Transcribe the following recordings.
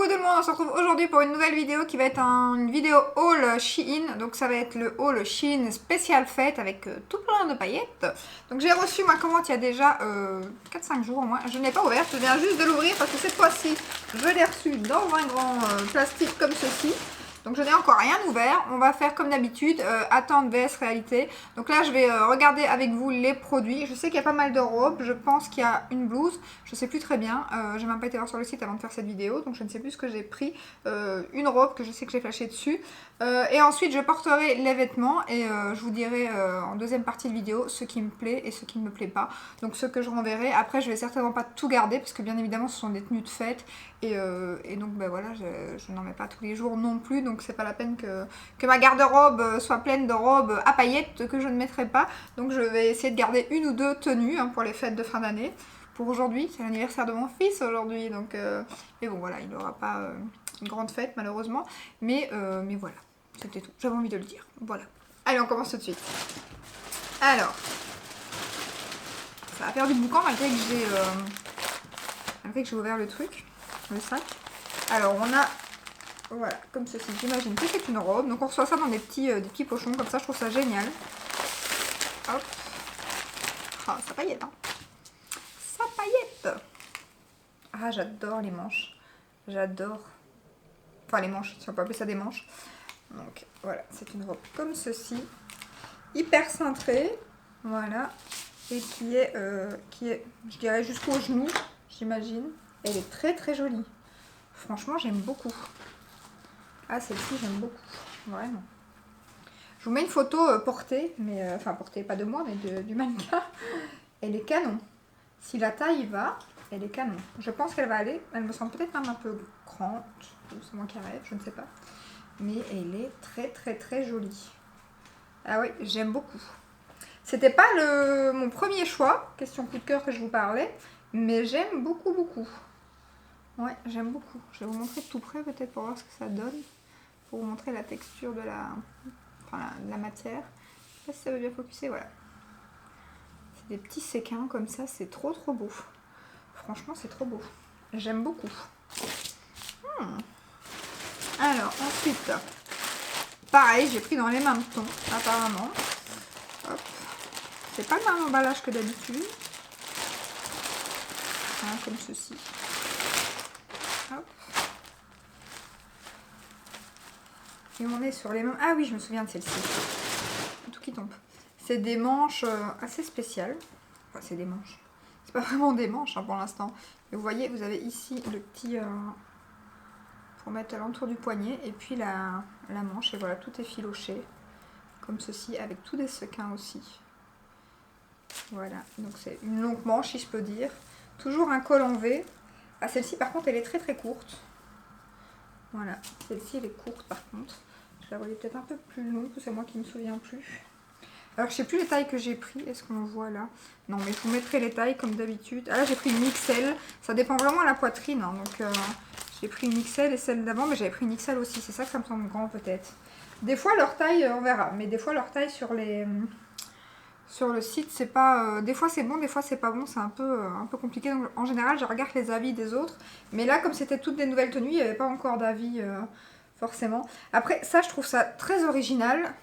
Coucou tout le monde, on se retrouve aujourd'hui pour une nouvelle vidéo qui va être une vidéo haul Shein. Donc ça va être le haul Shein spécial fête avec tout plein de paillettes. Donc j'ai reçu ma commande il y a déjà 4-5 jours au moins. Je ne l'ai pas ouverte, je viens juste de l'ouvrir parce que cette fois-ci je l'ai reçu dans un grand plastique comme ceci. Donc je n'ai encore rien ouvert, on va faire comme d'habitude, attendre vs réalité. Donc là je vais regarder avec vous les produits. Je sais qu'il y a pas mal de robes, je pense qu'il y a une blouse, je sais plus très bien. J'ai même pas été voir sur le site avant de faire cette vidéo, donc je ne sais plus ce que j'ai pris. Une robe que je sais que j'ai flashé dessus. Et ensuite je porterai les vêtements et je vous dirai en deuxième partie de vidéo ce qui me plaît et ce qui ne me plaît pas. Donc ce que je renverrai. Après je vais certainement pas tout garder parce que bien évidemment ce sont des tenues de fête. Et donc ben voilà, je n'en mets pas tous les jours non plus. Donc c'est pas la peine que ma garde-robe soit pleine de robes à paillettes que je ne mettrai pas. Donc je vais essayer de garder une ou deux tenues pour les fêtes de fin d'année. Pour aujourd'hui, c'est l'anniversaire de mon fils aujourd'hui. Donc mais bon voilà, il n'aura pas une grande fête malheureusement. Mais voilà, c'était tout. J'avais envie de le dire. Voilà. Allez, on commence tout de suite. Alors, ça va faire du boucan malgré que j'ai ouvert le truc, le sac. Alors on a, voilà, comme ceci, j'imagine que c'est une robe. Donc on reçoit ça dans des petits pochons, comme ça je trouve ça génial. Hop. Ah, ça paillette, hein. Ça paillette. Ah, j'adore les manches. J'adore. Enfin les manches, si on peut appeler ça des manches. Donc voilà, c'est une robe comme ceci. Hyper cintrée. Voilà. Et qui est, je dirais, jusqu'au genou, j'imagine. Elle est très très jolie. Franchement, j'aime beaucoup. Ah, celle-ci, j'aime beaucoup. Vraiment. Je vous mets une photo portée, mais enfin portée, pas de moi, mais du mannequin. Elle est canon. Si la taille va, elle est canon. Je pense qu'elle va aller. Elle me semble peut-être même un peu grande. C'est moi qui rêve, je ne sais pas. Mais elle est très très très jolie. Ah oui, j'aime beaucoup. C'était pas mon premier choix, question coup de cœur que je vous parlais, mais j'aime beaucoup beaucoup. Ouais, j'aime beaucoup. Je vais vous montrer de tout près peut-être pour voir ce que ça donne. Pour vous montrer la texture de la matière. Je sais pas si ça veut bien focuser, voilà. C'est des petits séquins comme ça, c'est trop trop beau. Franchement, c'est trop beau. J'aime beaucoup. Alors, ensuite, pareil, j'ai pris dans les mêmes tons, apparemment. Hop. C'est pas le même emballage que d'habitude. Hein, comme ceci. Hop. Et on est sur les mêmes... Ah oui, je me souviens de celle-ci. Tout qui tombe. C'est des manches assez spéciales. Enfin, c'est des manches. C'est pas vraiment des manches pour l'instant. Mais vous voyez, vous avez ici le petit... pour mettre à l'entour du poignet. Et puis la manche. Et voilà, tout est filoché. Comme ceci, avec tous des sequins aussi. Voilà, donc c'est une longue manche si je peux dire. Toujours un col en V. Ah, celle-ci par contre elle est très très courte. Voilà, celle-ci elle est courte par contre. Je la voyais peut-être un peu plus longue, c'est moi qui ne me souviens plus. Alors je sais plus les tailles que j'ai pris, est-ce qu'on voit là? Non mais je vous mettrai les tailles comme d'habitude. Ah là j'ai pris une XL, ça dépend vraiment de la poitrine. Hein. Donc j'ai pris une XL et celle d'avant, mais j'avais pris une XL aussi, c'est ça que ça me semble grand peut-être. Des fois leur taille, on verra, mais des fois leur taille sur le site, c'est pas... des fois c'est bon, des fois c'est pas bon, c'est un peu compliqué. Donc en général, je regarde les avis des autres. Mais là, comme c'était toutes des nouvelles tenues, il n'y avait pas encore d'avis forcément. Après, ça, je trouve ça très original.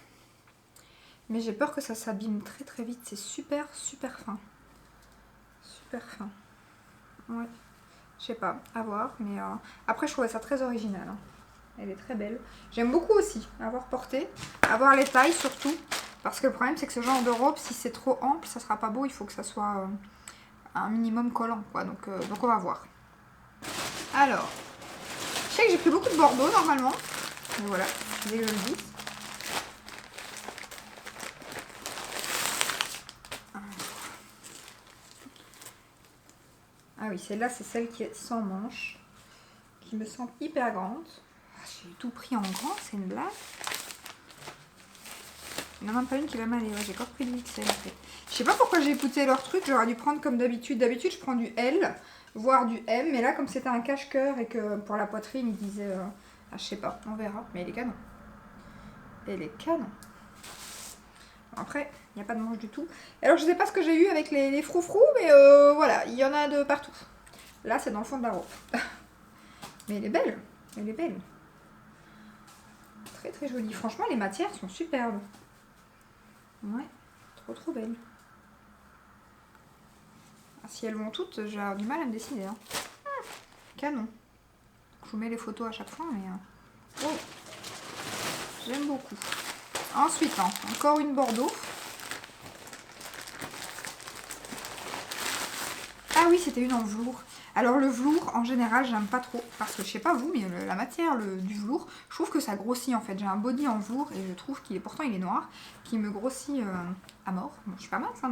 Mais j'ai peur que ça s'abîme très très vite. C'est super super fin. Super fin. Ouais. Je sais pas, à voir. Mais après, je trouvais ça très original. Hein. Elle est très belle. J'aime beaucoup aussi avoir porté. Avoir les tailles surtout. Parce que le problème, c'est que ce genre de robe, si c'est trop ample, ça sera pas beau. Il faut que ça soit un minimum collant, quoi. Donc on va voir. Alors, je sais que j'ai pris beaucoup de Bordeaux, normalement. Mais voilà, dès que je le dis. Ah oui, celle-là, c'est celle qui est sans manche. Qui me semble hyper grande. J'ai tout pris en grand, c'est une blague. Il n'y en a même pas une qui va m'aller. Ouais, j'ai encore pris du XL en fait. Je sais pas pourquoi j'ai écouté leur truc. J'aurais dû prendre comme d'habitude. D'habitude, je prends du L, voire du M. Mais là, comme c'était un cache-cœur et que pour la poitrine, ils disaient... Ah, je sais pas, on verra. Mais elle est canon. Elle est canon. Après, il n'y a pas de manche du tout. Alors, je sais pas ce que j'ai eu avec les froufrous. Mais voilà, il y en a de partout. Là, c'est dans le fond de la robe. Mais elle est belle. Elle est belle. Très très jolie. Franchement, les matières sont superbes. Ouais, trop belles. Si elles vont toutes, j'ai du mal à me décider. Hein. Canon. Je vous mets les photos à chaque fois, mais... Oh, j'aime beaucoup. Ensuite, hein, encore une Bordeaux. Ah oui, c'était une en velours. Alors le velours, en général, j'aime pas trop. Parce que je sais pas vous, mais la matière du velours, je trouve que ça grossit en fait. J'ai un body en velours et je trouve qu'il est, pourtant il est noir, qui me grossit à mort. Bon, je suis pas mince, hein,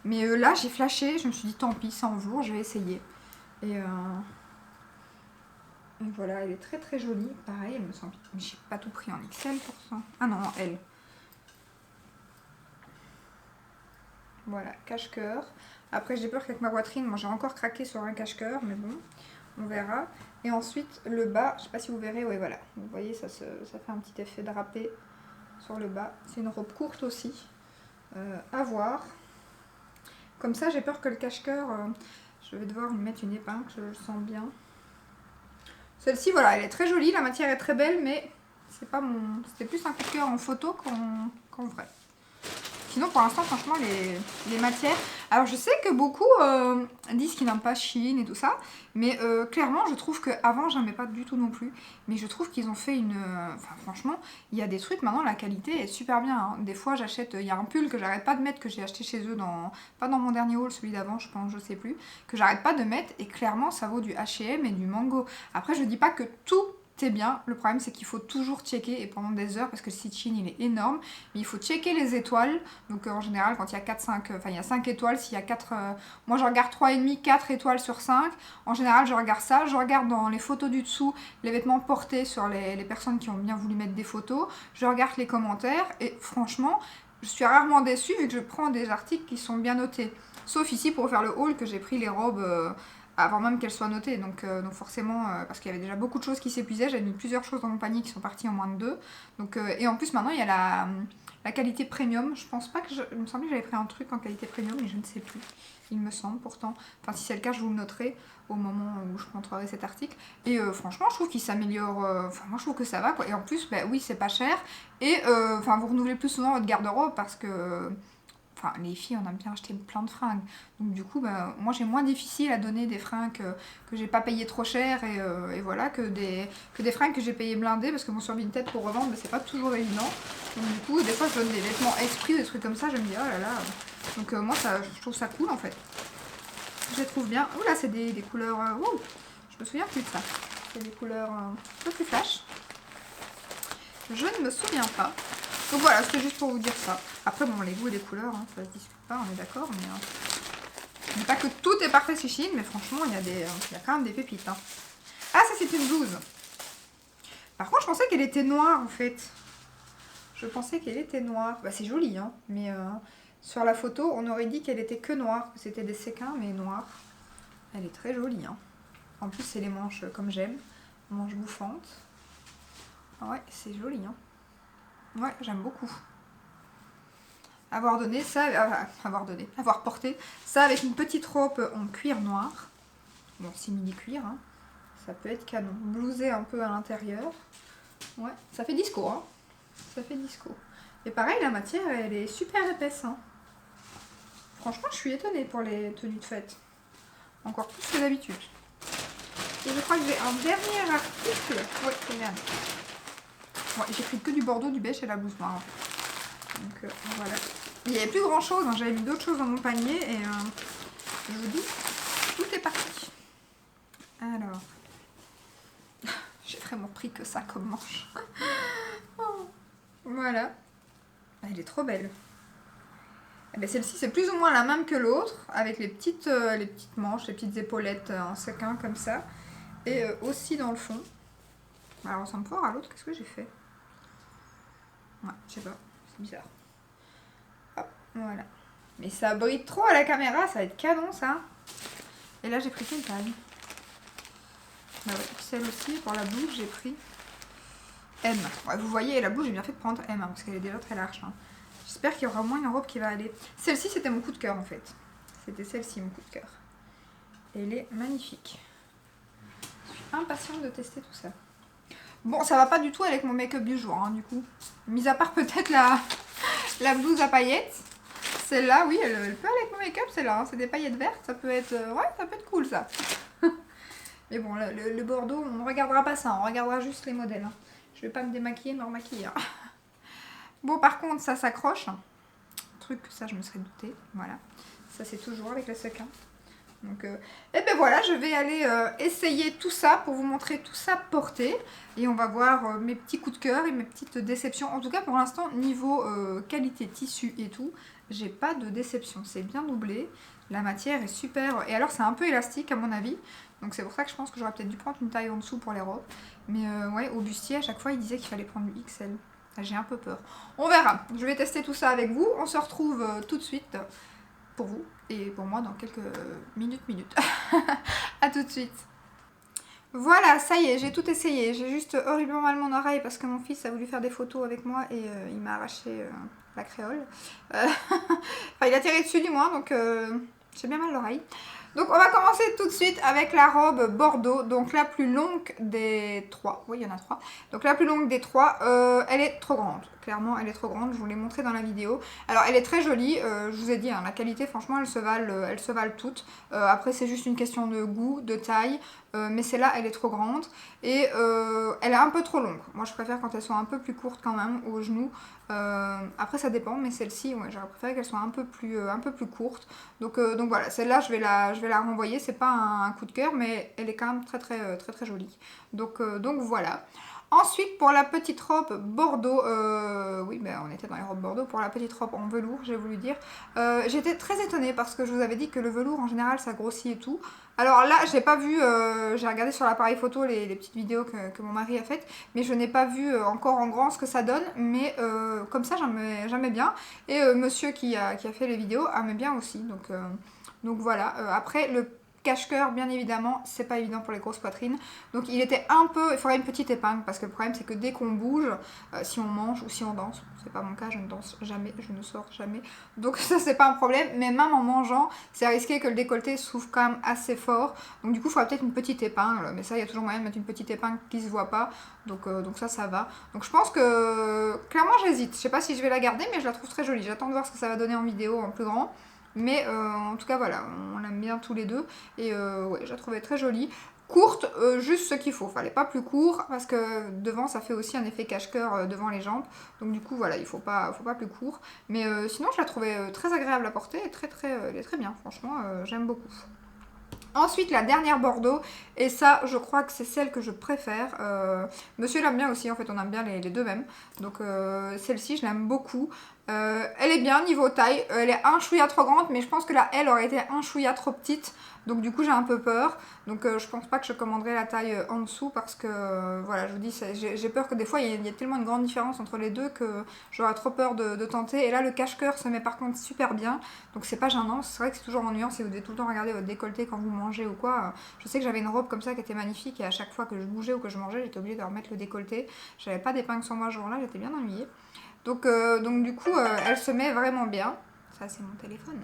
mais là j'ai flashé, je me suis dit tant pis, c'est en velours, je vais essayer. Et voilà, elle est très très jolie. Pareil, elle me semble. Mais j'ai pas tout pris en XL pour ça. Ah non, en L. Voilà, cache-cœur. Après, j'ai peur qu'avec ma poitrine, moi j'ai encore craqué sur un cache-cœur, mais bon, on verra. Et ensuite, le bas, je sais pas si vous verrez, oui voilà. Vous voyez, ça fait un petit effet drapé sur le bas. C'est une robe courte aussi. À voir. Comme ça, j'ai peur que le cache-cœur, je vais devoir lui mettre une épingle, je le sens bien. Celle-ci, voilà, elle est très jolie, la matière est très belle, mais c'est pas mon... C'était plus un coup de cœur en photo qu'en vrai. Sinon, pour l'instant, franchement, les matières... Alors, je sais que beaucoup disent qu'ils n'aiment pas Shein et tout ça, mais clairement, je trouve qu'avant, j'aimais pas du tout non plus. Mais je trouve qu'ils ont fait une... Enfin, franchement, il y a des trucs, maintenant, la qualité est super bien. Hein. Des fois, j'achète... Il y a un pull que j'arrête pas de mettre, que j'ai acheté chez eux, pas dans mon dernier haul, celui d'avant, je pense, je sais plus, que j'arrête pas de mettre, et clairement, ça vaut du H&M et du Mango. Après, je dis pas que tout... c'est bien, le problème c'est qu'il faut toujours checker et pendant des heures parce que le site Shein il est énorme, mais il faut checker les étoiles, donc en général quand il y a 4-5, enfin il y a 5 étoiles, s'il y a 4, moi je regarde 3,5, 4 étoiles sur 5, en général je regarde ça, je regarde dans les photos du dessous les vêtements portés sur les personnes qui ont bien voulu mettre des photos, je regarde les commentaires et franchement je suis rarement déçue vu que je prends des articles qui sont bien notés, sauf ici pour faire le haul que j'ai pris les robes avant même qu'elle soit notée, donc forcément, parce qu'il y avait déjà beaucoup de choses qui s'épuisaient, j'avais mis plusieurs choses dans mon panier qui sont parties en moins de 2, donc, et en plus maintenant il y a la qualité premium, je pense pas que il me semblait que j'avais pris un truc en qualité premium, mais je ne sais plus, il me semble pourtant, enfin si c'est le cas je vous le noterai au moment où je montrerai cet article, et franchement je trouve qu'il s'améliore, enfin moi je trouve que ça va quoi, et en plus bah, oui c'est pas cher, et enfin vous renouvelez plus souvent votre garde-robe parce que... Enfin, les filles, on aime bien acheter plein de fringues. Donc du coup, bah, moi j'ai moins difficile à donner des fringues que j'ai pas payé trop cher et voilà, que des fringues que j'ai payé blindées parce que mon sur Vinted pour revendre, bah, c'est pas toujours évident. Donc du coup, des fois je donne des vêtements esprit, des trucs comme ça, je me dis oh là là. Donc moi, je trouve ça cool en fait. Je les trouve bien. Oh là, c'est des couleurs... je me souviens plus de ça. C'est des couleurs un peu plus flash. Je ne me souviens pas. Donc voilà, c'était juste pour vous dire ça. Après, bon, les goûts et les couleurs, hein, ça se discute pas, on est d'accord, mais... je dis pas que tout est parfait chez Shein, mais franchement, il y a quand même des pépites. Hein. Ah, ça, c'est une blouse. Par contre, je pensais qu'elle était noire, en fait. Je pensais qu'elle était noire. Bah, c'est joli, hein, mais sur la photo, on aurait dit qu'elle était que noire, que c'était des séquins, mais noires. Elle est très jolie, hein. En plus, c'est les manches comme j'aime, manches bouffantes. Ah ouais, c'est joli, hein. Ouais, j'aime beaucoup. Avoir donné ça, avoir porté ça avec une petite robe en cuir noir. Bon, simili cuir, hein. Ça peut être canon. Blousé un peu à l'intérieur. Ouais, ça fait disco, hein. Ça fait disco. Et pareil, la matière, elle est super épaisse, hein. Franchement, je suis étonnée pour les tenues de fête. Encore plus que d'habitude. Et je crois que j'ai un dernier article. Oui, c'est le dernier. Ouais, j'ai pris que du bordeaux, du beige et la blouse noire. Donc voilà. Il n'y avait plus grand chose, hein. J'avais mis d'autres choses dans mon panier et je vous dis, tout est parti. Alors, j'ai vraiment pris que ça comme manche. Oh, voilà. Elle est trop belle. Eh ben, celle-ci c'est plus ou moins la même que l'autre, avec les petites manches, les petites épaulettes en séquin comme ça. Et aussi dans le fond. Alors, elle ressemble fort à l'autre, qu'est-ce que j'ai fait? Ouais, je sais pas, c'est bizarre. Hop, voilà. Mais ça brille trop à la caméra, ça va être canon ça. Et là j'ai pris quelle taille? Bah ouais, celle aussi, pour la blouse j'ai pris M. Ouais, vous voyez, la blouse j'ai bien fait de prendre M, hein, parce qu'elle est déjà très large. Hein. J'espère qu'il y aura au moins une robe qui va aller. Celle-ci c'était mon coup de cœur en fait. C'était celle-ci mon coup de cœur. Elle est magnifique. Je suis impatiente de tester tout ça. Bon, ça va pas du tout avec mon make-up du jour, hein, du coup. Mis à part peut-être la blouse à paillettes. Celle-là, oui, elle peut aller avec mon make-up, celle-là. Hein. C'est des paillettes vertes, ça peut être... ouais, ça peut être cool, ça. Mais bon, le bordeaux, on ne regardera pas ça. On regardera juste les modèles. Hein. Je vais pas me démaquiller, me remaquiller. Hein. Bon, par contre, ça s'accroche. Truc, ça, je me serais douté. Voilà. Ça, c'est toujours avec le sequin. Donc, et ben voilà, je vais aller essayer tout ça pour vous montrer tout ça porté. Et on va voir mes petits coups de cœur et mes petites déceptions. En tout cas, pour l'instant, niveau qualité tissu et tout, j'ai pas de déception. C'est bien doublé. La matière est super. Et alors, c'est un peu élastique à mon avis. Donc, c'est pour ça que je pense que j'aurais peut-être dû prendre une taille en dessous pour les robes. Mais ouais, au bustier, à chaque fois, il disait qu'il fallait prendre du XL. J'ai un peu peur. On verra. Je vais tester tout ça avec vous. On se retrouve tout de suite. Pour vous et pour moi dans quelques minutes. A tout de suite. Voilà, ça y est, j'ai tout essayé. J'ai juste horriblement mal mon oreille parce que mon fils a voulu faire des photos avec moi et il m'a arraché la créole. Enfin, il a tiré dessus du moins, donc j'ai bien mal l'oreille. Donc on va commencer tout de suite avec la robe Bordeaux, donc la plus longue des trois. Oui, il y en a trois. Donc la plus longue des trois, elle est trop grande. Clairement, elle est trop grande, je vous l'ai montré dans la vidéo. Alors elle est très jolie, je vous ai dit, hein, la qualité, franchement, elles se valent toutes. Après, c'est juste une question de goût, de taille, mais celle-là, elle est trop grande. Et elle est un peu trop longue. Moi, je préfère quand elles sont un peu plus courtes quand même, aux genoux. Après, ça dépend, mais celle-ci, ouais, j'aurais préféré qu'elle soit un peu plus courte. Donc voilà, celle-là, je vais la renvoyer. C'est pas un coup de cœur, mais elle est quand même très jolie. Donc voilà. Ensuite, pour la petite robe Bordeaux, oui, ben, on était dans les robes Bordeaux, pour la petite robe en velours, j'ai voulu dire. J'étais très étonnée parce que je vous avais dit que le velours, en général, ça grossit et tout. Alors là, j'ai pas vu, j'ai regardé sur l'appareil photo les petites vidéos que mon mari a faites, mais je n'ai pas vu encore en grand ce que ça donne, mais comme ça, j'aimais bien. Et monsieur qui a fait les vidéos aimait bien aussi, donc voilà. Après, le cache-cœur, bien évidemment, c'est pas évident pour les grosses poitrines. Donc il était un peu... Il faudrait une petite épingle parce que le problème c'est que dès qu'on bouge, si on mange ou si on danse, c'est pas mon cas, je ne danse jamais, je ne sors jamais. Donc ça c'est pas un problème, mais même en mangeant, c'est risqué que le décolleté s'ouvre quand même assez fort. Donc du coup il faudrait peut-être une petite épingle, mais ça il y a toujours moyen de mettre une petite épingle qui se voit pas. Donc ça va. Donc je pense que... Clairement j'hésite, je sais pas si je vais la garder, mais je la trouve très jolie. J'attends de voir ce que ça va donner en vidéo en plus grand. Mais en tout cas voilà, on l'aime bien tous les deux. Et ouais, je la trouvais très jolie. Courte, juste ce qu'il faut. Fallait pas plus court parce que devant ça fait aussi un effet cache-cœur devant les jambes. Donc du coup voilà, il faut pas plus court. Mais sinon je la trouvais très agréable à porter et elle est très bien. Franchement, j'aime beaucoup. Ensuite, la dernière Bordeaux, et ça, je crois que c'est celle que je préfère. Monsieur l'aime bien aussi, en fait, on aime bien les deux mêmes. Donc, celle-ci, je l'aime beaucoup. Elle est bien niveau taille. Elle est un chouïa trop grande, mais je pense que la L aurait été un chouïa trop petite. Donc, du coup, j'ai un peu peur. Donc, je pense pas que je commanderai la taille en dessous parce que, voilà, je vous dis, j'ai peur que des fois, il y a tellement une grande différence entre les deux que j'aurais trop peur de tenter. Et là, le cache-cœur se met par contre super bien. Donc, c'est pas gênant. C'est vrai que c'est toujours ennuyant si vous devez tout le temps regarder votre décolleté quand vous mangez ou quoi. Je sais que j'avais une robe comme ça qui était magnifique et à chaque fois que je bougeais ou que je mangeais, j'étais obligée de remettre le décolleté. J'avais pas d'épingle sur moi ce jour-là, j'étais bien ennuyée. Donc du coup, elle se met vraiment bien. Ça, c'est mon téléphone.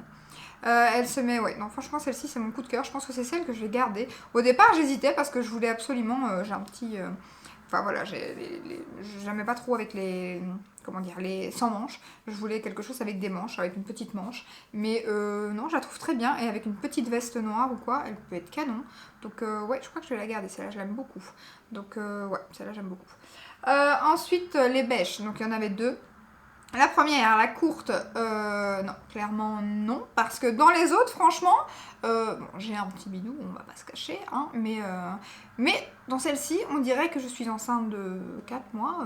Elle se met, ouais, non franchement celle-ci c'est mon coup de cœur, je pense que c'est celle que je vais garder. Au départ j'hésitais parce que je voulais absolument, j'ai un petit, enfin voilà, j'aimais pas trop avec les, comment dire, les sans manches, je voulais quelque chose avec des manches, avec une petite manche, mais non je la trouve très bien et avec une petite veste noire ou quoi, elle peut être canon, donc ouais je crois que je vais la garder, celle-là je l'aime beaucoup, donc ouais celle-là j'aime beaucoup. Ensuite les bêches, donc il y en avait deux. La première, la courte, non, clairement non, parce que dans les autres, franchement, bon, j'ai un petit bidou, on va pas se cacher, hein, mais dans celle-ci, on dirait que je suis enceinte de 4 mois,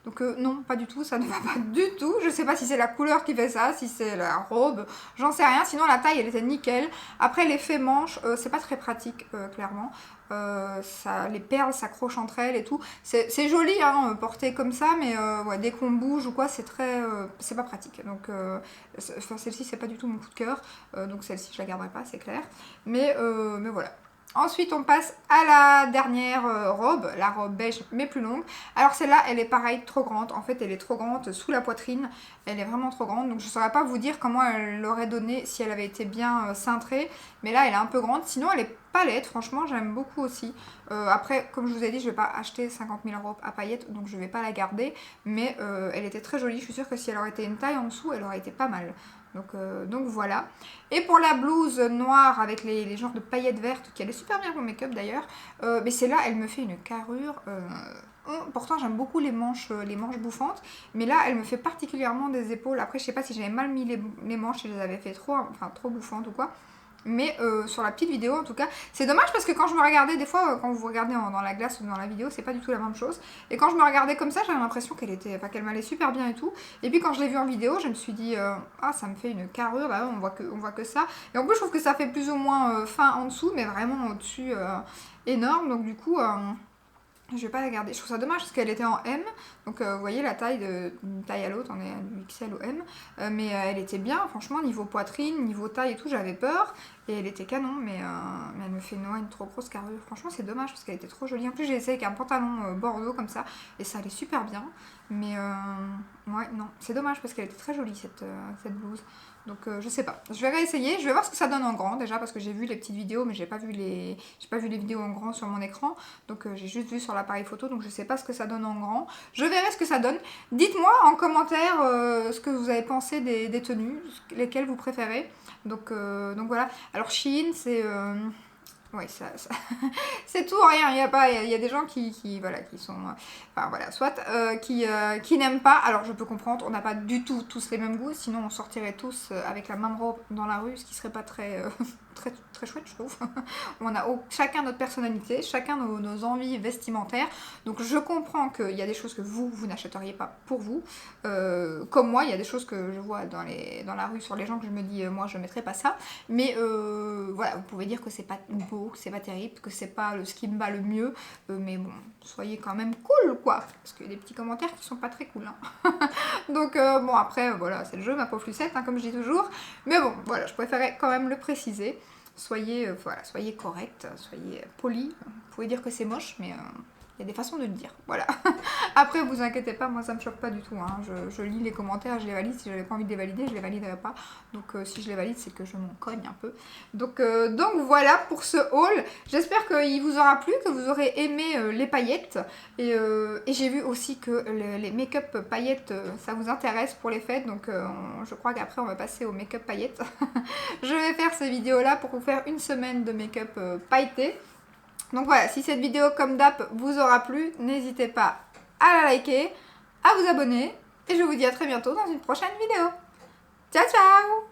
donc non, pas du tout, ça ne va pas du tout, je sais pas si c'est la couleur qui fait ça, si c'est la robe, j'en sais rien, sinon la taille elle était nickel. Après l'effet manche, c'est pas très pratique, clairement. Les perles s'accrochent entre elles et tout, c'est joli hein, porté comme ça, mais ouais, dès qu'on bouge ou quoi c'est pas pratique, donc celle-ci c'est pas du tout mon coup de cœur, donc celle-ci je la garderai pas, c'est clair, mais voilà. Ensuite on passe à la dernière robe, la robe beige mais plus longue. Alors celle-là elle est pareil trop grande, en fait elle est trop grande sous la poitrine, elle est vraiment trop grande, donc je ne saurais pas vous dire comment elle l'aurait donné si elle avait été bien cintrée, mais là elle est un peu grande, sinon elle est palette, franchement j'aime beaucoup aussi. Après, comme je vous ai dit, je vais pas acheter 50 000 € à paillettes, donc je vais pas la garder. Mais elle était très jolie, je suis sûre que si elle aurait été une taille en dessous, elle aurait été pas mal. Donc voilà. Et pour la blouse noire avec les genres de paillettes vertes, qui allait super bien pour le make-up d'ailleurs, mais celle-là, elle me fait une carrure. Pourtant, j'aime beaucoup les manches bouffantes, mais là, elle me fait particulièrement des épaules. Après, je sais pas si j'avais mal mis les manches, si je les avais fait trop bouffantes ou quoi. Mais sur la petite vidéo en tout cas, c'est dommage parce que quand je me regardais, des fois quand vous regardez dans la glace ou dans la vidéo, c'est pas du tout la même chose. Et quand je me regardais comme ça, j'avais l'impression qu'elle m'allait super bien et tout. Et puis quand je l'ai vue en vidéo, je me suis dit, ah ça me fait une carrure, bah on voit que ça. Et en plus je trouve que ça fait plus ou moins fin en dessous, mais vraiment au-dessus énorme. Donc du coup... je vais pas la garder. Je trouve ça dommage parce qu'elle était en M. Donc vous voyez la taille d'une taille à l'autre, on est du XL au M. Mais elle était bien, franchement, niveau poitrine, niveau taille et tout, j'avais peur. Et elle était canon, mais elle me fait une trop grosse carrure. Franchement, c'est dommage parce qu'elle était trop jolie. En plus, j'ai essayé avec un pantalon bordeaux comme ça. Et ça allait super bien. Mais ouais, non, c'est dommage parce qu'elle était très jolie cette blouse. Donc je sais pas, je vais réessayer, je vais voir ce que ça donne en grand déjà parce que j'ai vu les petites vidéos mais j'ai pas vu les vidéos en grand sur mon écran. Donc j'ai juste vu sur l'appareil photo, donc je sais pas ce que ça donne en grand. Je verrai ce que ça donne. Dites-moi en commentaire ce que vous avez pensé des tenues, lesquelles vous préférez. Donc voilà, alors Shein c'est... oui, ça c'est tout, rien, il y a des gens qui sont, enfin voilà, soit qui n'aiment pas, alors je peux comprendre, on n'a pas du tout tous les mêmes goûts, sinon on sortirait tous avec la même robe dans la rue, ce qui serait pas très, très chouette je trouve. On a chacun notre personnalité, chacun nos envies vestimentaires, donc je comprends qu'il y a des choses que vous n'achèteriez pas pour vous, comme moi, il y a des choses que je vois dans la rue sur les gens que je me dis, moi je mettrais pas ça, mais voilà, vous pouvez dire que c'est pas beau, que c'est pas terrible, que c'est pas ce qui me va le mieux, mais bon, soyez quand même cool quoi, parce qu'il y a des petits commentaires qui sont pas très cool, hein. Donc bon après, voilà, c'est le jeu, ma pauvre Lucette, hein, comme je dis toujours, mais bon, voilà, je préférais quand même le préciser, soyez correct, soyez poli, vous pouvez dire que c'est moche, mais... il y a des façons de le dire, voilà. Après, vous inquiétez pas, moi ça me choque pas du tout, hein. Je lis les commentaires, je les valide. Si j'avais pas envie de les valider, je les validerais pas. Donc si je les valide, c'est que je m'en cogne un peu. Donc voilà pour ce haul. J'espère qu'il vous aura plu, que vous aurez aimé les paillettes. Et j'ai vu aussi que les make-up paillettes, ça vous intéresse pour les fêtes. Donc je crois qu'après, on va passer au make-up paillettes. Je vais faire ces vidéos-là pour vous faire une semaine de make-up pailleté. Donc voilà, si cette vidéo comme d'hab vous aura plu, n'hésitez pas à la liker, à vous abonner, et je vous dis à très bientôt dans une prochaine vidéo. Ciao ciao!